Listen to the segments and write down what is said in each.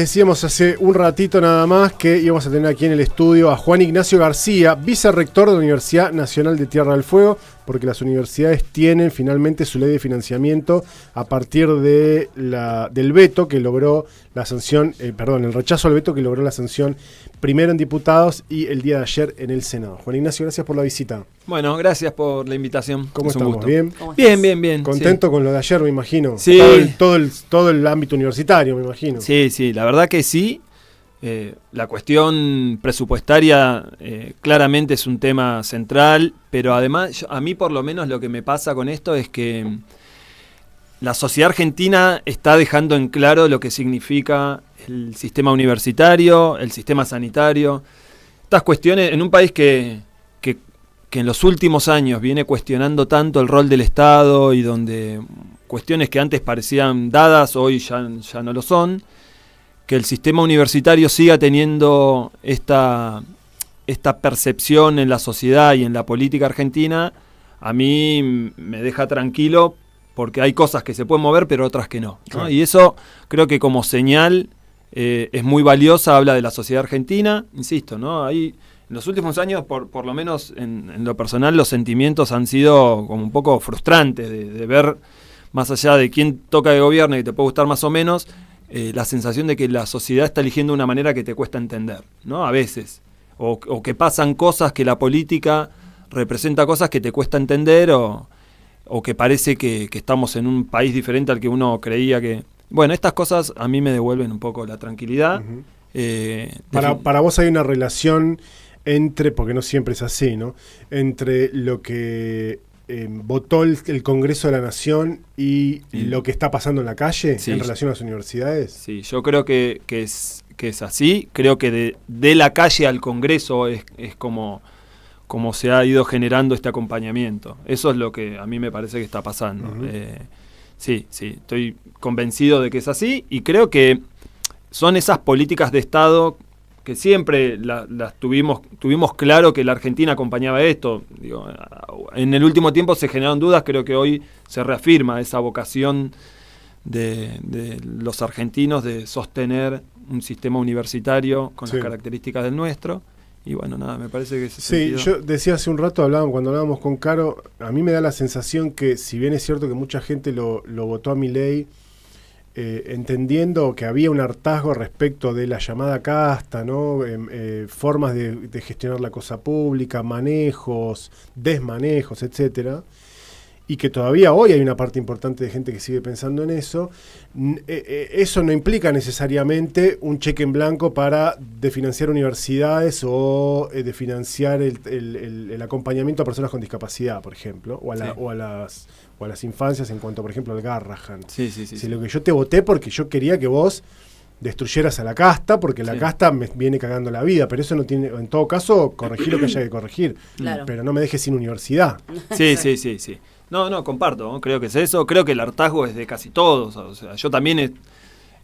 decíamos hace un ratito nada más que íbamos a tener aquí en el estudio a Juan Ignacio García, vicerrector de la Universidad Nacional de Tierra del Fuego, porque las universidades tienen finalmente su ley de financiamiento a partir de del veto que logró la sanción, el rechazo al veto que logró la sanción primero en diputados y el día de ayer en el Senado. Juan Ignacio, gracias por la visita. Bueno, gracias por la invitación. ¿Cómo estamos? ¿Bien? Bien. ¿Contento sí. con lo de ayer, me imagino? Sí. Todo el ámbito universitario, me imagino. Sí, la verdad que sí. La cuestión presupuestaria claramente es un tema central, pero además a mí por lo menos lo que me pasa con esto es que la sociedad argentina está dejando en claro lo que significa el sistema universitario, el sistema sanitario. Estas cuestiones en un país que en los últimos años viene cuestionando tanto el rol del Estado y donde cuestiones que antes parecían dadas hoy ya no lo son, que el sistema universitario siga teniendo esta percepción en la sociedad y en la política argentina, a mí me deja tranquilo porque hay cosas que se pueden mover pero otras que no, ¿no? Claro. Y eso creo que como señal es muy valiosa, habla de la sociedad argentina, insisto, ¿no? Ahí, en los últimos años, por lo menos en lo personal, los sentimientos han sido como un poco frustrantes de ver, más allá de quién toca de gobierno y te puede gustar más o menos, la sensación de que la sociedad está eligiendo una manera que te cuesta entender, ¿no? A veces. O que pasan cosas, que la política representa cosas que te cuesta entender o que parece que estamos en un país diferente al que uno creía que... Bueno, estas cosas a mí me devuelven un poco la tranquilidad. Uh-huh. Para vos hay una relación entre, porque no siempre es así, ¿no? Entre lo que votó el Congreso de la Nación y lo que está pasando en la calle en relación a las universidades. Sí, yo creo que es así. Creo que de la calle al Congreso es como se ha ido generando este acompañamiento. Eso es lo que a mí me parece que está pasando. Uh-huh. Sí, estoy convencido de que es así y creo que son esas políticas de Estado que siempre las tuvimos claro que la Argentina acompañaba esto. Digo, en el último tiempo se generaron dudas, creo que hoy se reafirma esa vocación de los argentinos de sostener un sistema universitario con las características del nuestro. Y bueno, nada, me parece que ese sentido... yo decía hace un rato, cuando hablábamos con Caro, a mí me da la sensación que si bien es cierto que mucha gente lo votó a Milei, entendiendo que había un hartazgo respecto de la llamada casta, ¿no? Formas de gestionar la cosa pública, manejos, desmanejos, etcétera, y que todavía hoy hay una parte importante de gente que sigue pensando en eso, eso no implica necesariamente un cheque en blanco para financiar universidades o de financiar el acompañamiento a personas con discapacidad, por ejemplo, o a las infancias en cuanto, por ejemplo, al Garrahan. Sí. Lo que yo te voté porque yo quería que vos destruyeras a la casta, porque la casta me viene cagando la vida, pero eso no tiene, en todo caso, corregir lo que haya que corregir, claro. Pero no me dejes sin universidad. Sí. No, comparto, ¿no? Creo que es eso, creo que el hartazgo es de casi todos, o sea, yo también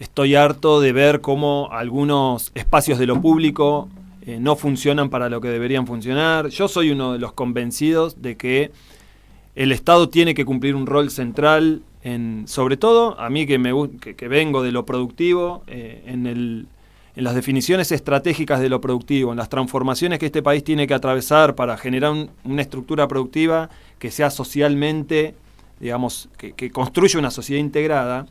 estoy harto de ver cómo algunos espacios de lo público no funcionan para lo que deberían funcionar. Yo soy uno de los convencidos de que el Estado tiene que cumplir un rol central sobre todo, a mí que vengo de lo productivo, en las definiciones estratégicas de lo productivo, en las transformaciones que este país tiene que atravesar para generar una estructura productiva que sea socialmente, digamos, que construya una sociedad integrada,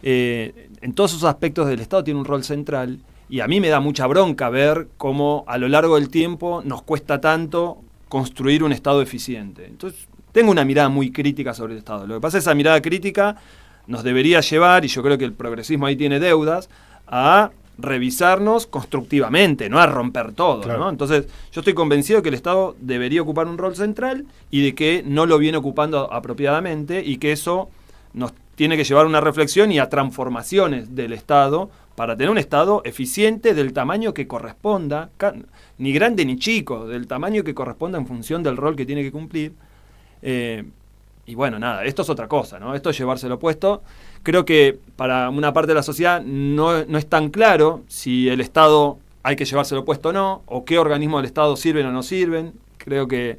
en todos esos aspectos del Estado tiene un rol central, y a mí me da mucha bronca ver cómo a lo largo del tiempo nos cuesta tanto construir un Estado eficiente. Entonces, tengo una mirada muy crítica sobre el Estado. Lo que pasa es que esa mirada crítica nos debería llevar, y yo creo que el progresismo ahí tiene deudas, a revisarnos constructivamente, no a romper todo, claro. ¿No? Entonces, yo estoy convencido que el Estado debería ocupar un rol central y de que no lo viene ocupando apropiadamente y que eso nos tiene que llevar a una reflexión y a transformaciones del Estado para tener un Estado eficiente del tamaño que corresponda, ni grande ni chico, del tamaño que corresponda en función del rol que tiene que cumplir. Y bueno, nada, esto es otra cosa, ¿no? Esto es llevárselo puesto. Creo que para una parte de la sociedad no es tan claro si el Estado hay que llevárselo puesto o no, o qué organismos del Estado sirven o no sirven. Creo que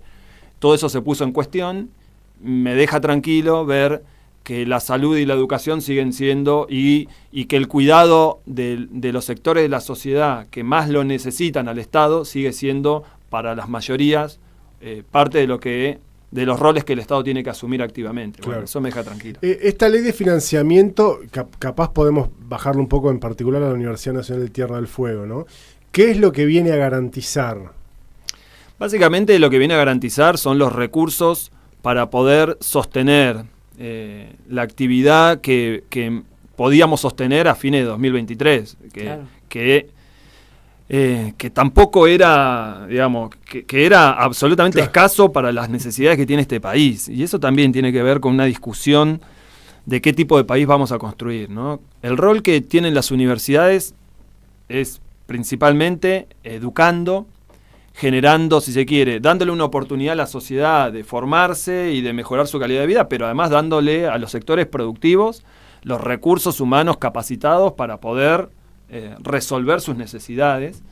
todo eso se puso en cuestión. Me deja tranquilo ver que la salud y la educación siguen siendo, y que el cuidado de los sectores de la sociedad que más lo necesitan al Estado sigue siendo para las mayorías parte de los roles que el Estado tiene que asumir activamente. Claro. Bueno, eso me deja tranquilo. Esta ley de financiamiento, capaz podemos bajarlo un poco en particular a la Universidad Nacional de Tierra del Fuego, ¿no? ¿Qué es lo que viene a garantizar? Básicamente lo que viene a garantizar son los recursos para poder sostener la actividad que podíamos sostener a fines de 2023, Claro. que tampoco era, digamos, que era absolutamente Claro. escaso para las necesidades que tiene este país. Y eso también tiene que ver con una discusión de qué tipo de país vamos a construir, ¿no? El rol que tienen las universidades es principalmente educando, generando, si se quiere, dándole una oportunidad a la sociedad de formarse y de mejorar su calidad de vida, pero además dándole a los sectores productivos los recursos humanos capacitados para poder resolver sus necesidades.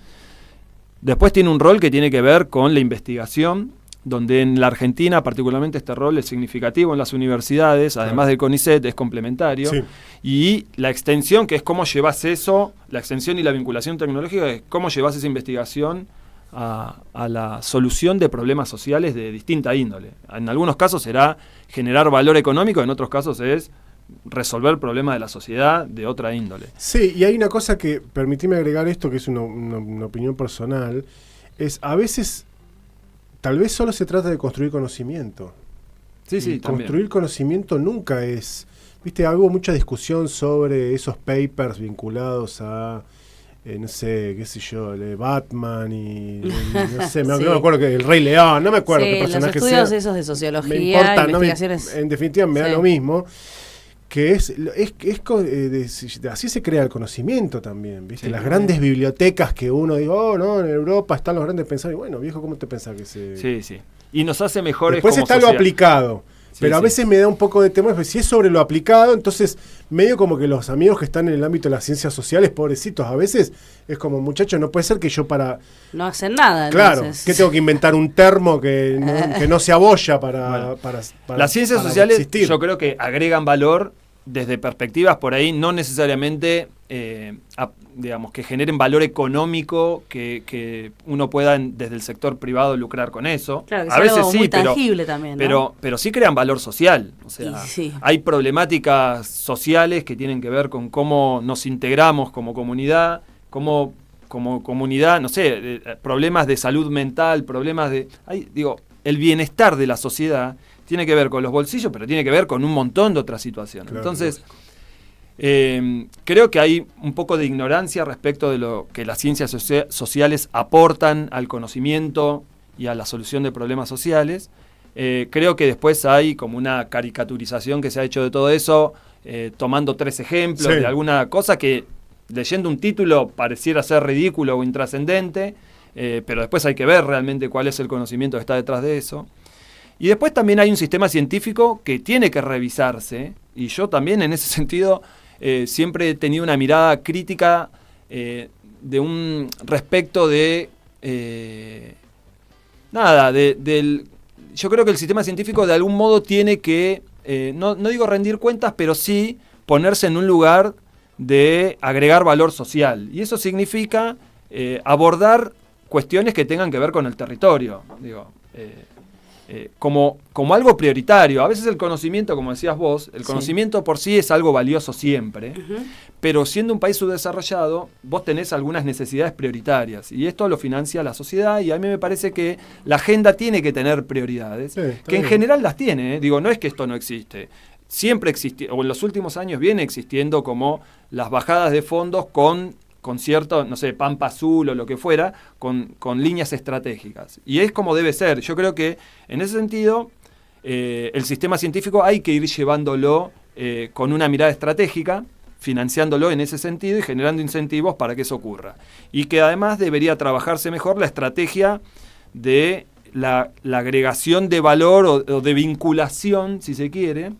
Después tiene un rol que tiene que ver con la investigación, donde en la Argentina particularmente este rol es significativo en las universidades, además del CONICET, es complementario. Sí. Y la extensión, que es cómo llevas eso, la extensión y la vinculación tecnológica, es cómo llevas esa investigación a la solución de problemas sociales de distinta índole. En algunos casos será generar valor económico, en otros casos es resolver problemas de la sociedad de otra índole. Sí, y hay una cosa que, permitime agregar esto, que es una opinión personal, es a veces, tal vez solo se trata de construir conocimiento. Sí, Y también. construir conocimiento nunca es... Viste, hubo mucha discusión sobre esos papers vinculados a, no sé, qué sé yo, de Batman y no sé, Sí. no me acuerdo que el Rey León, no me acuerdo Sí, qué los personaje estudios sea. esos de Me sociología, importa, investigaciones. en definitiva me da Sí. lo mismo. Que así se crea el conocimiento también, ¿viste? Sí, Las muy grandes bibliotecas que uno dice, oh, no, en Europa están los grandes pensadores. Bueno, viejo, ¿cómo te pensás que se...? Sí, sí. Y nos hace mejores Después como está lo sociedad. aplicado. Sí, Pero a sí. veces me da un poco de temor, porque si es sobre lo aplicado, entonces medio como que los amigos que están en el ámbito de las ciencias sociales, pobrecitos, a veces es como, muchachos, no puede ser que yo para... No hacen nada. Claro, Entonces. ¿qué tengo que inventar un termo que no se abolla para, Bueno, para Las ciencias para sociales existir? yo creo que agregan valor desde perspectivas por ahí, no necesariamente, digamos, que generen valor económico, que uno pueda desde el sector privado lucrar con eso. Claro, que A sea veces algo sí, muy tangible también, ¿no? pero sí crean valor social. O sea, Y sí. hay problemáticas sociales que tienen que ver con cómo nos integramos como comunidad, como comunidad, no sé, problemas de salud mental, problemas de... el bienestar de la sociedad tiene que ver con los bolsillos, pero tiene que ver con un montón de otras situaciones. Claro, Entonces, creo que hay un poco de ignorancia respecto de lo que las ciencias sociales aportan al conocimiento y a la solución de problemas sociales. Creo que después hay como una caricaturización que se ha hecho de todo eso, tomando 3 ejemplos Sí. de alguna cosa que, leyendo un título, pareciera ser ridículo o intrascendente, pero después hay que ver realmente cuál es el conocimiento que está detrás de eso. Y después también hay un sistema científico que tiene que revisarse, y yo también en ese sentido siempre he tenido una mirada crítica de un respecto de... yo creo que el sistema científico de algún modo tiene que, no digo rendir cuentas, pero sí ponerse en un lugar de agregar valor social. Y eso significa abordar cuestiones que tengan que ver con el territorio, como algo prioritario. A veces el conocimiento, como decías vos, el conocimiento por sí es algo valioso siempre, pero siendo un país subdesarrollado, vos tenés algunas necesidades prioritarias, y esto lo financia la sociedad, y a mí me parece que la agenda tiene que tener prioridades, Sí, está que en bien. general las tiene, no es que esto no existe. Siempre existió, o en los últimos años viene existiendo como las bajadas de fondos con cierto, no sé, Pampa Azul o lo que fuera, con líneas estratégicas. Y es como debe ser. Yo creo que en ese sentido el sistema científico hay que ir llevándolo con una mirada estratégica, financiándolo en ese sentido y generando incentivos para que eso ocurra. Y que además debería trabajarse mejor la estrategia de la agregación de valor o de vinculación, si se quiere,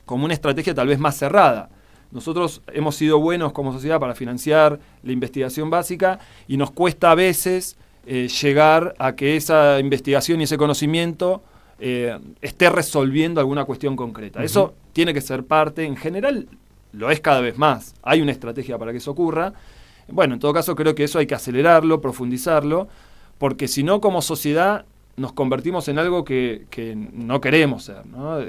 como una estrategia tal vez más cerrada. Nosotros hemos sido buenos como sociedad para financiar la investigación básica y nos cuesta a veces llegar a que esa investigación y ese conocimiento esté resolviendo alguna cuestión concreta. Eso tiene que ser parte, en general lo es cada vez más, hay una estrategia para que eso ocurra. Bueno, en todo caso creo que eso hay que acelerarlo, profundizarlo, porque si no, como sociedad nos convertimos en algo que no queremos ser, ¿no?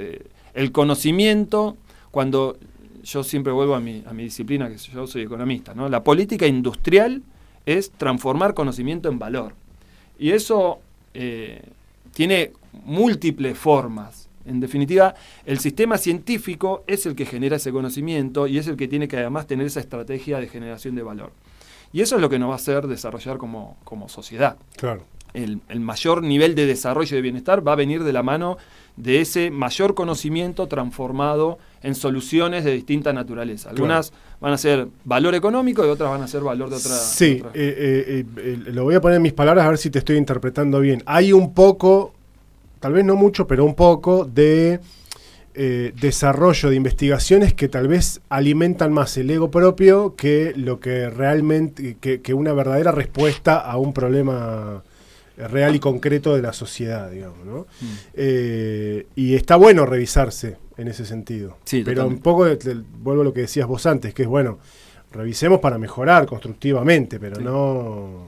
El conocimiento, cuando yo siempre vuelvo a mi disciplina, que yo soy economista, ¿no? La política industrial es transformar conocimiento en valor. Y eso tiene múltiples formas. En definitiva, el sistema científico es el que genera ese conocimiento y es el que tiene que además tener esa estrategia de generación de valor. Y eso es lo que nos va a hacer desarrollar como sociedad. Claro. El mayor nivel de desarrollo y de bienestar va a venir de la mano de ese mayor conocimiento transformado en soluciones de distinta naturaleza. Algunas van a ser valor económico y otras van a ser valor de otra... Sí, lo voy a poner en mis palabras a ver si te estoy interpretando bien. Hay un poco, tal vez no mucho, pero un poco de desarrollo de investigaciones que tal vez alimentan más el ego propio que lo que realmente, que una verdadera respuesta a un problema real y concreto de la sociedad, digamos, ¿no? Y está bueno revisarse en ese sentido. Sí, pero totalmente. Un poco, vuelvo a lo que decías vos antes, que es bueno, revisemos para mejorar constructivamente, pero no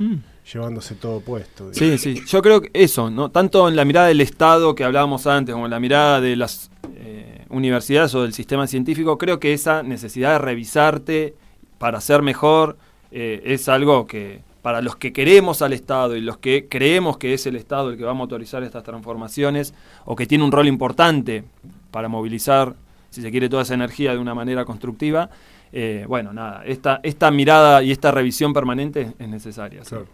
llevándose todo puesto. Digamos. Sí, sí. Yo creo que eso, ¿no? Tanto en la mirada del Estado que hablábamos antes, como en la mirada de las universidades o del sistema científico, creo que esa necesidad de revisarte para ser mejor es algo que para los que queremos al Estado y los que creemos que es el Estado el que va a motorizar estas transformaciones o que tiene un rol importante para movilizar, si se quiere, toda esa energía de una manera constructiva, bueno, nada, esta mirada y esta revisión permanente es necesaria. Claro. ¿Sí?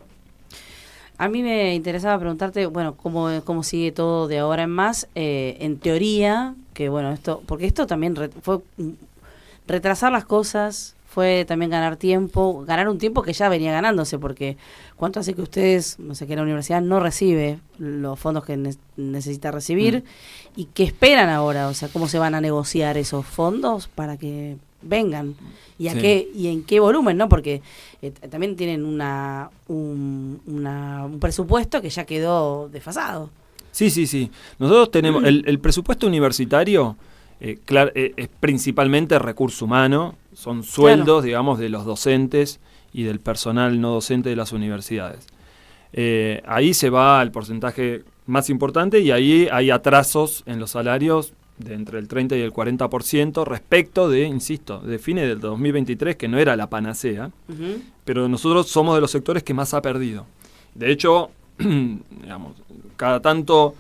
A mí me interesaba preguntarte, bueno, cómo sigue todo de ahora en más, en teoría, que bueno, porque esto también fue retrasar las cosas, fue también ganar un tiempo que ya venía ganándose, porque ¿cuánto hace que ustedes, no sé, que la universidad no recibe los fondos que necesita recibir y qué esperan ahora? O sea, ¿cómo se van a negociar esos fondos para que vengan? ¿Y en qué volumen, no? Porque también tienen un presupuesto que ya quedó desfasado. Sí. Nosotros tenemos el presupuesto universitario, es principalmente recurso humano, son sueldos, digamos, de los docentes y del personal no docente de las universidades. Ahí se va al porcentaje más importante y ahí hay atrasos en los salarios de entre el 30 y el 40% respecto de, insisto, de fines del 2023, que no era la panacea, pero nosotros somos de los sectores que más ha perdido. De hecho, digamos, cada tanto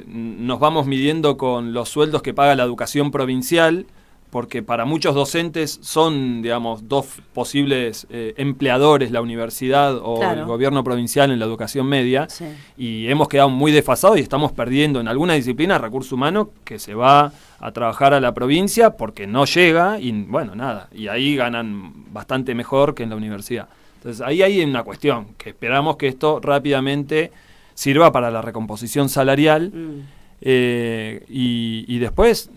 nos vamos midiendo con los sueldos que paga la educación provincial, porque para muchos docentes son, digamos, dos posibles empleadores, la universidad o el gobierno provincial en la educación media, y hemos quedado muy desfasados y estamos perdiendo en alguna disciplina recurso humano que se va a trabajar a la provincia porque no llega y bueno, nada, y ahí ganan bastante mejor que en la universidad. Entonces ahí hay una cuestión, que esperamos que esto rápidamente sirva para la recomposición salarial. Y después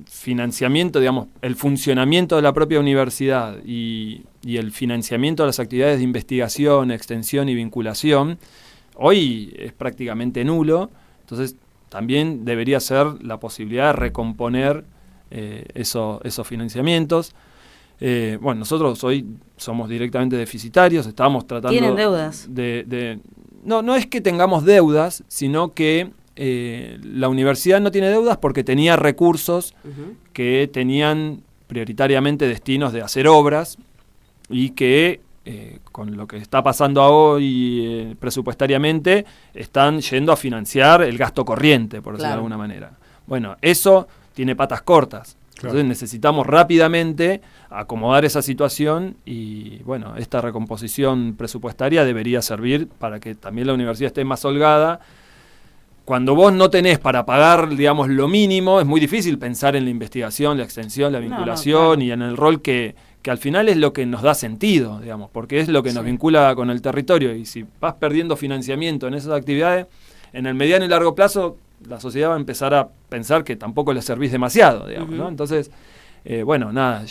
financiamiento, digamos, el funcionamiento de la propia universidad y el financiamiento de las actividades de investigación, extensión y vinculación hoy es prácticamente nulo. Entonces también debería ser la posibilidad de recomponer esos financiamientos. Bueno, nosotros hoy somos directamente deficitarios, estamos tratando... ¿Tienen deudas? No es que tengamos deudas, sino que la universidad no tiene deudas porque tenía recursos que tenían prioritariamente destinos de hacer obras y que con lo que está pasando hoy presupuestariamente están yendo a financiar el gasto corriente, por decirlo de alguna manera. Bueno, eso tiene patas cortas. Entonces necesitamos rápidamente acomodar esa situación y bueno, esta recomposición presupuestaria debería servir para que también la universidad esté más holgada. Cuando vos no tenés para pagar, digamos, lo mínimo, es muy difícil pensar en la investigación, la extensión, la vinculación y en el rol que al final es lo que nos da sentido, digamos, porque es lo que nos vincula con el territorio. Y si vas perdiendo financiamiento en esas actividades, en el mediano y largo plazo, la sociedad va a empezar a pensar que tampoco le servís demasiado, digamos, ¿no? Entonces, bueno, nada,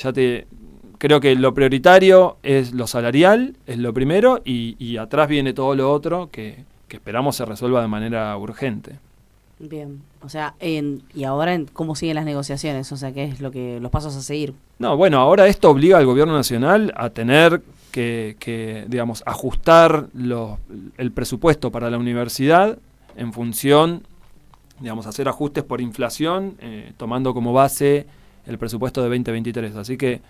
creo que lo prioritario es lo salarial, es lo primero, y atrás viene todo lo otro que esperamos se resuelva de manera urgente. Bien, o sea, y ahora cómo siguen las negociaciones, o sea, qué es los pasos a seguir. No, bueno, ahora esto obliga al gobierno nacional a tener que digamos, ajustar el presupuesto para la universidad en función, digamos, hacer ajustes por inflación, tomando como base el presupuesto de 2023. Así que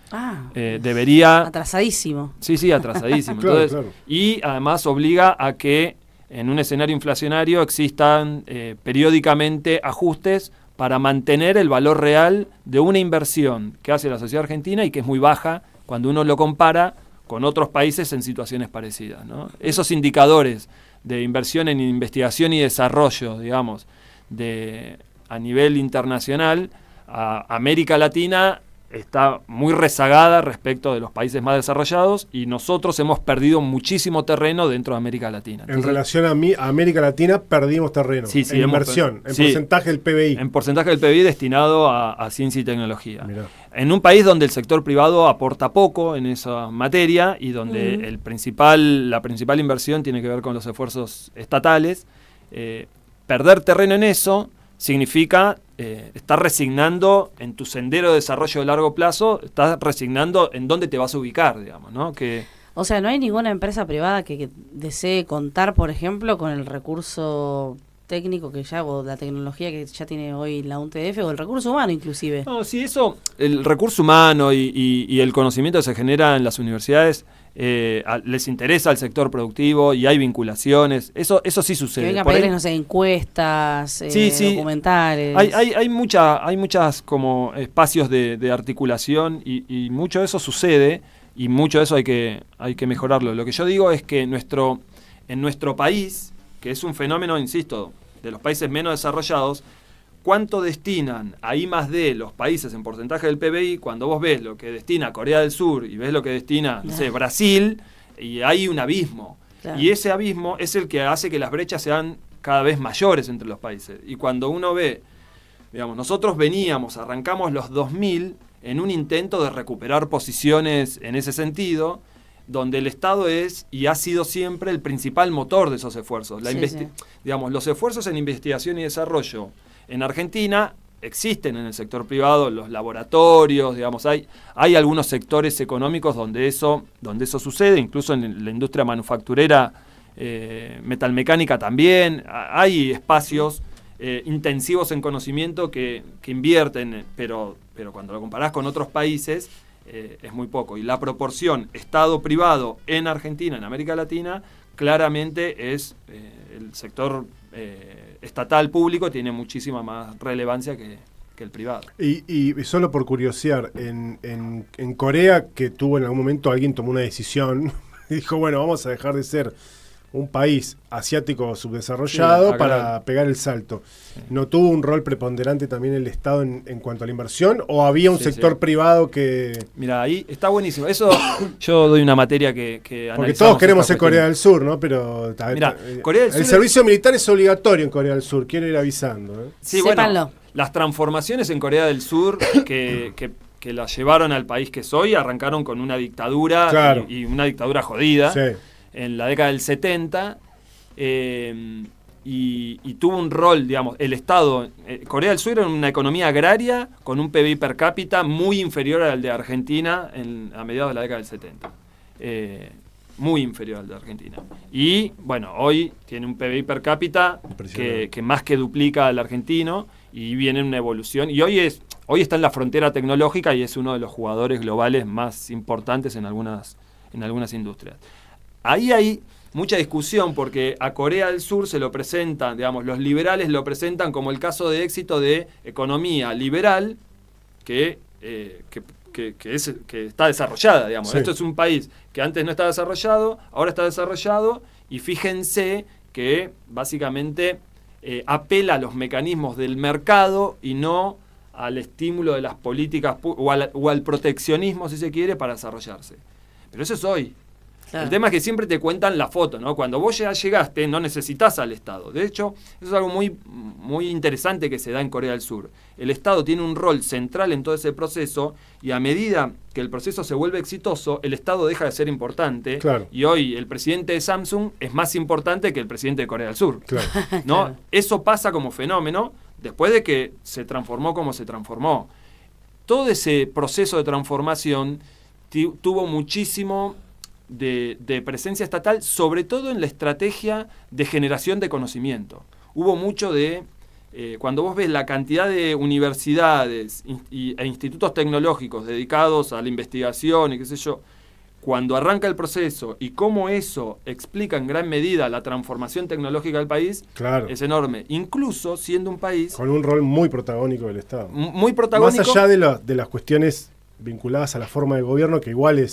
debería... Atrasadísimo. Sí, atrasadísimo. Claro, Entonces, claro. Y además obliga a que en un escenario inflacionario existan periódicamente ajustes para mantener el valor real de una inversión que hace la sociedad argentina y que es muy baja cuando uno lo compara con otros países en situaciones parecidas, ¿no? Esos indicadores de inversión en investigación y desarrollo, digamos, a nivel internacional, América Latina está muy rezagada respecto de los países más desarrollados y nosotros hemos perdido muchísimo terreno dentro de América Latina. Entonces, en relación a América Latina perdimos terreno en inversión, en porcentaje del PBI. En porcentaje del PBI destinado a ciencia y tecnología. Mirá. En un país donde el sector privado aporta poco en esa materia y donde la principal inversión tiene que ver con los esfuerzos estatales, perder terreno en eso significa estar resignando en tu sendero de desarrollo de largo plazo, estás resignando en dónde te vas a ubicar, digamos, ¿no? O sea, ¿no hay ninguna empresa privada que desee contar, por ejemplo, con el recurso técnico o la tecnología que ya tiene hoy la UNTF o el recurso humano inclusive? No, sí, eso, el recurso humano y el conocimiento que se genera en las universidades les interesa al sector productivo y hay vinculaciones, eso sí sucede. Que vengan a pedirles, no sé, encuestas, documentales. Hay muchas como espacios de articulación y mucho de eso sucede y mucho de eso hay que mejorarlo. Lo que yo digo es que en nuestro país, que es un fenómeno, insisto, de los países menos desarrollados, ¿cuánto destinan a I+D los países en porcentaje del PBI? Cuando vos ves lo que destina Corea del Sur y ves lo que destina, no sé, Brasil, y hay un abismo. Claro. Y ese abismo es el que hace que las brechas sean cada vez mayores entre los países. Y cuando uno ve, digamos, nosotros arrancamos los 2000 en un intento de recuperar posiciones en ese sentido, donde el Estado es y ha sido siempre el principal motor de esos esfuerzos. Digamos, los esfuerzos en investigación y desarrollo en Argentina existen en el sector privado, los laboratorios, digamos, hay algunos sectores económicos donde eso sucede, incluso en la industria manufacturera, metalmecánica también, hay espacios intensivos en conocimiento que invierten, pero cuando lo comparás con otros países, es muy poco. Y la proporción Estado-privado en Argentina, en América Latina, claramente es el sector estatal público tiene muchísima más relevancia que el privado. Y solo por curiosear, en Corea, que tuvo en algún momento, alguien tomó una decisión y dijo, bueno, vamos a dejar de ser un país asiático subdesarrollado para pegar el salto. Sí. ¿No tuvo un rol preponderante también el Estado en cuanto a la inversión? ¿O había un sector privado que...? Mira, ahí está buenísimo. Eso yo doy una materia que porque todos queremos ser Corea del Sur, ¿no? Pero mirá, Corea del Sur el servicio militar es obligatorio en Corea del Sur. Quiero ir avisando. Sí, bueno, las transformaciones en Corea del Sur que la llevaron al país que soy arrancaron con una dictadura, claro, y una dictadura jodida. Sí. En la década del 70, y tuvo un rol, digamos, el Estado. Corea del Sur era una economía agraria con un PBI per cápita muy inferior al de Argentina a mediados de la década del 70. Muy inferior al de Argentina. Y, bueno, hoy tiene un PBI per cápita que más que duplica al argentino y viene una evolución. Y hoy está en la frontera tecnológica y es uno de los jugadores globales más importantes en algunas industrias. Ahí hay mucha discusión porque a Corea del Sur se lo presentan, digamos, los liberales lo presentan como el caso de éxito de economía liberal que está desarrollada, digamos. Sí. Esto es un país que antes no estaba desarrollado, ahora está desarrollado y fíjense que básicamente apela a los mecanismos del mercado y no al estímulo de las políticas o al proteccionismo, si se quiere, para desarrollarse. Pero eso es hoy. Claro. El tema es que siempre te cuentan la foto, ¿no? Cuando vos ya llegaste, no necesitas al Estado. De hecho, eso es algo muy interesante que se da en Corea del Sur. El Estado tiene un rol central en todo ese proceso y a medida que el proceso se vuelve exitoso, el Estado deja de ser importante. Claro. Y hoy el presidente de Samsung es más importante que el presidente de Corea del Sur. Claro. ¿No? Claro. Eso pasa como fenómeno después de que se transformó como se transformó. Todo ese proceso de transformación tuvo muchísimo de presencia estatal, sobre todo en la estrategia de generación de conocimiento. Hubo mucho de, cuando vos ves la cantidad de universidades e institutos tecnológicos dedicados a la investigación y qué sé yo, cuando arranca el proceso y cómo eso explica en gran medida la transformación tecnológica del país, Claro. es enorme. Incluso siendo un país Con un rol muy protagónico del Estado. muy protagónico. Más allá de las cuestiones vinculadas a la forma de gobierno, que igual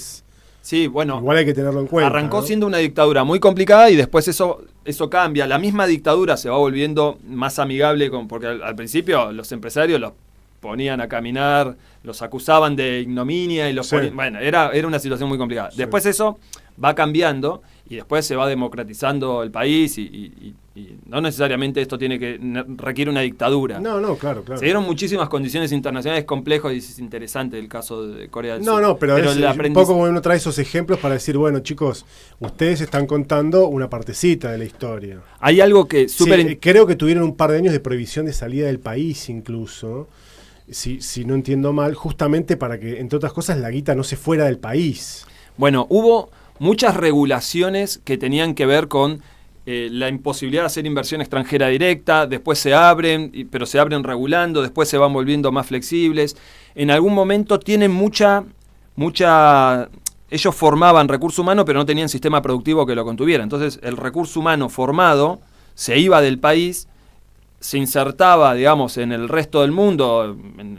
Sí, bueno, hay que tenerlo en cuenta. arrancó ¿no? siendo una dictadura muy complicada y después eso cambia. La misma dictadura se va volviendo más amigable, porque al principio los empresarios los ponían a caminar, los acusaban de ignominia y los Sí. bueno, era una situación muy complicada. Sí. Después eso va cambiando y después se va democratizando el país y no necesariamente esto requiere una dictadura. No, claro. Se dieron muchísimas condiciones internacionales complejas y es interesante el caso de Corea del Sur. No, pero es el un poco como uno trae esos ejemplos para decir, bueno, chicos, ustedes están contando una partecita de la historia. Hay algo que Sí, creo que tuvieron un par de años de prohibición de salida del país incluso, si no entiendo mal, justamente para que, entre otras cosas, la guita no se fuera del país. Bueno, hubo muchas regulaciones que tenían que ver con la imposibilidad de hacer inversión extranjera directa, después se abren, pero se abren regulando, después se van volviendo más flexibles. En algún momento tienen mucha... Ellos formaban recurso humano, pero no tenían sistema productivo que lo contuviera. Entonces, el recurso humano formado se iba del país, se insertaba, digamos, en el resto del mundo,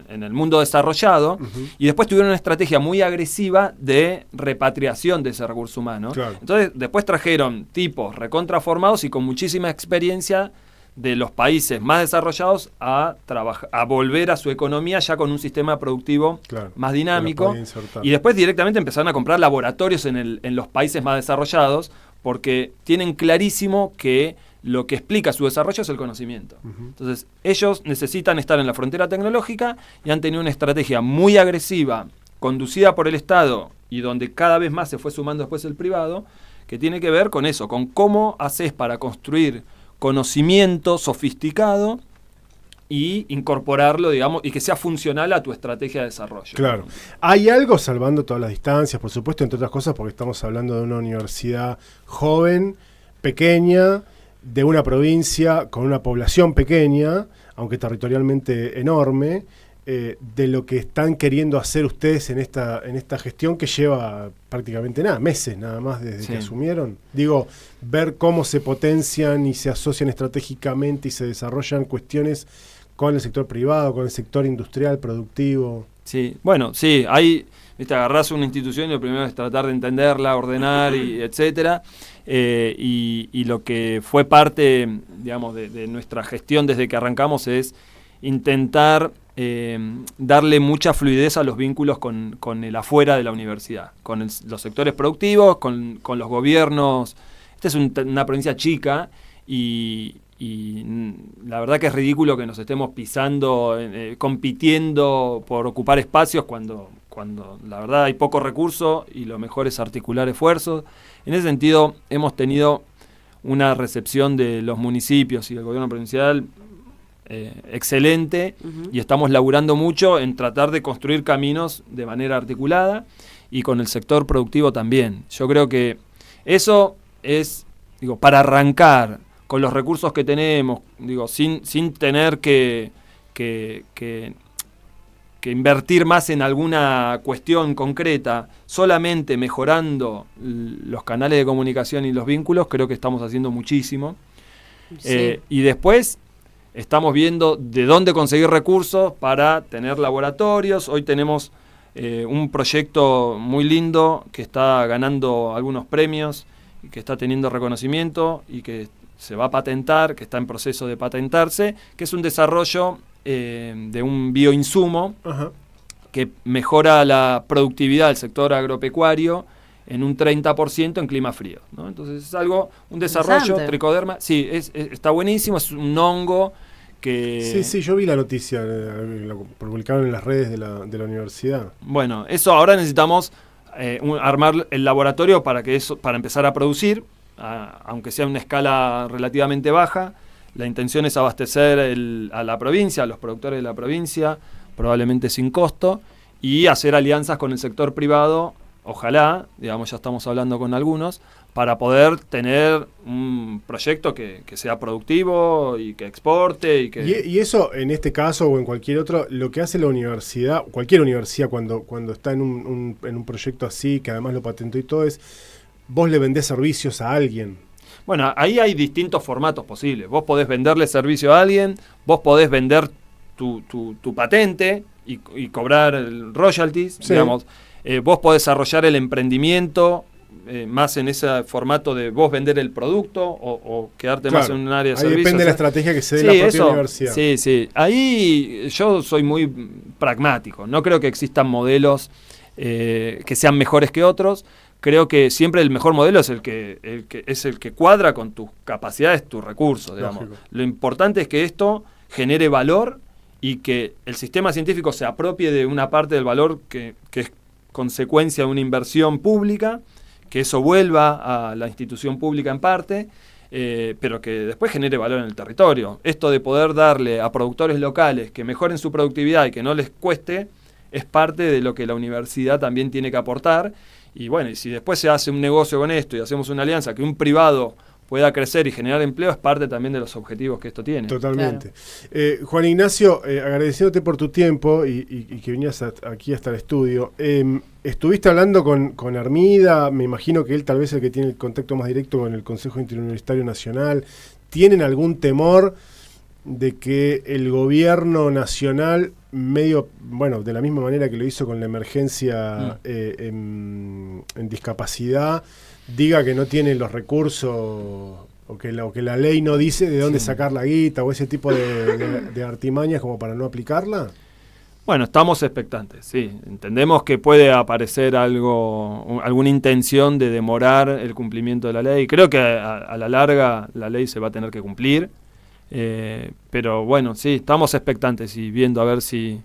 en el mundo desarrollado, y después tuvieron una estrategia muy agresiva de repatriación de ese recurso humano. Claro. Entonces, después trajeron tipos recontraformados y con muchísima experiencia de los países más desarrollados a volver a su economía ya con un sistema productivo Claro, más que dinámico. lo podía insertar. Y después directamente empezaron a comprar laboratorios en los países más desarrollados porque tienen clarísimo que lo que explica su desarrollo es el conocimiento. Entonces, ellos necesitan estar en la frontera tecnológica y han tenido una estrategia muy agresiva, conducida por el Estado y donde cada vez más se fue sumando después el privado, que tiene que ver con eso, con cómo haces para construir conocimiento sofisticado y incorporarlo, digamos, y que sea funcional a tu estrategia de desarrollo. Claro. Hay algo, salvando todas las distancias, por supuesto, entre otras cosas, porque estamos hablando de una universidad joven, pequeña, de una provincia con una población pequeña, aunque territorialmente enorme, de lo que están queriendo hacer ustedes en esta gestión que lleva prácticamente meses nada más desde que asumieron. Digo, ver cómo se potencian y se asocian estratégicamente y se desarrollan cuestiones con el sector privado, con el sector industrial, productivo. Sí, bueno, sí, ahí agarrás una institución y lo primero es tratar de entenderla, ordenar, y etcétera. Y lo que fue parte, digamos, de nuestra gestión desde que arrancamos es intentar darle mucha fluidez a los vínculos con el afuera de la universidad, con los sectores productivos, con los gobiernos. Esta es una provincia chica y la verdad que es ridículo que nos estemos pisando, compitiendo por ocupar espacios cuando la verdad hay poco recurso y lo mejor es articular esfuerzos. En ese sentido hemos tenido una recepción de los municipios y del gobierno provincial excelente, y estamos laburando mucho en tratar de construir caminos de manera articulada y con el sector productivo también. Yo creo que eso es, para arrancar con los recursos que tenemos, sin tener que invertir más en alguna cuestión concreta, solamente mejorando los canales de comunicación y los vínculos, creo que estamos haciendo muchísimo. Sí. Y después estamos viendo de dónde conseguir recursos para tener laboratorios. Hoy tenemos un proyecto muy lindo que está ganando algunos premios y que está teniendo reconocimiento y que se va a patentar, que está en proceso de patentarse, que es un desarrollo de un bioinsumo que mejora la productividad del sector agropecuario en un 30% en clima frío, ¿no? Entonces es algo, un desarrollo, tricoderma, sí, está buenísimo, es un hongo que... Sí, yo vi la noticia, la publicaron en las redes de la universidad. Bueno, eso ahora necesitamos armar el laboratorio para empezar a producir, aunque sea a una escala relativamente baja. La intención es abastecer a la provincia, a los productores de la provincia, probablemente sin costo, y hacer alianzas con el sector privado, ojalá, digamos, ya estamos hablando con algunos, para poder tener un proyecto que sea productivo y que exporte. Y eso, en este caso o en cualquier otro, lo que hace la universidad, cualquier universidad cuando está en un proyecto así, que además lo patentó y todo, es vos le vendés servicios a alguien. Bueno, ahí hay distintos formatos posibles. Vos podés venderle servicio a alguien, vos podés vender tu patente y cobrar royalties, sí. Digamos. Vos podés desarrollar el emprendimiento más en ese formato de vos vender el producto o quedarte más en un área de servicios. Depende de la estrategia que se dé la propia universidad. Sí. Ahí yo soy muy pragmático. No creo que existan modelos que sean mejores que otros. Creo que siempre el mejor modelo es el que cuadra con tus capacidades, tus recursos, digamos. Lógico. Lo importante es que esto genere valor y que el sistema científico se apropie de una parte del valor que es consecuencia de una inversión pública, que eso vuelva a la institución pública en parte, pero que después genere valor en el territorio. Esto de poder darle a productores locales que mejoren su productividad y que no les cueste, es parte de lo que la universidad también tiene que aportar. Y bueno, y si después se hace un negocio con esto y hacemos una alianza que un privado pueda crecer y generar empleo, es parte también de los objetivos que esto tiene. Totalmente. Claro. Juan Ignacio, agradeciéndote por tu tiempo y que vinías aquí hasta el estudio. Estuviste hablando con Armida, me imagino que él tal vez es el que tiene el contacto más directo con el Consejo Interuniversitario Nacional. ¿Tienen algún temor de que el gobierno nacional, de la misma manera que lo hizo con la emergencia en discapacidad, diga que no tiene los recursos o que la ley no dice de dónde sacar la guita o ese tipo de artimañas como para no aplicarla? Bueno, estamos expectantes, sí. Entendemos que puede aparecer alguna intención de demorar el cumplimiento de la ley. Creo que a la larga la ley se va a tener que cumplir. Pero bueno, sí, estamos expectantes y viendo a ver si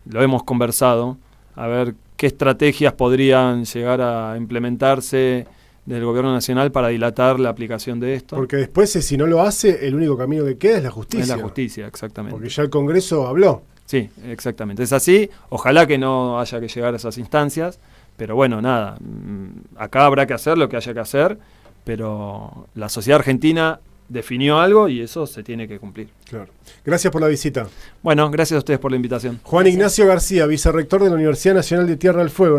lo hemos conversado, a ver qué estrategias podrían llegar a implementarse del gobierno nacional para dilatar la aplicación de esto. Porque después, si no lo hace, el único camino que queda es la justicia. Es la justicia, exactamente. Porque ya el Congreso habló. Sí, exactamente. Es así. Ojalá que no haya que llegar a esas instancias, pero bueno, nada. Acá habrá que hacer lo que haya que hacer, pero la sociedad argentina definió algo y eso se tiene que cumplir. Claro. Gracias por la visita. Bueno, gracias a ustedes por la invitación. Juan Ignacio García, vicerrector de la Universidad Nacional de Tierra del Fuego.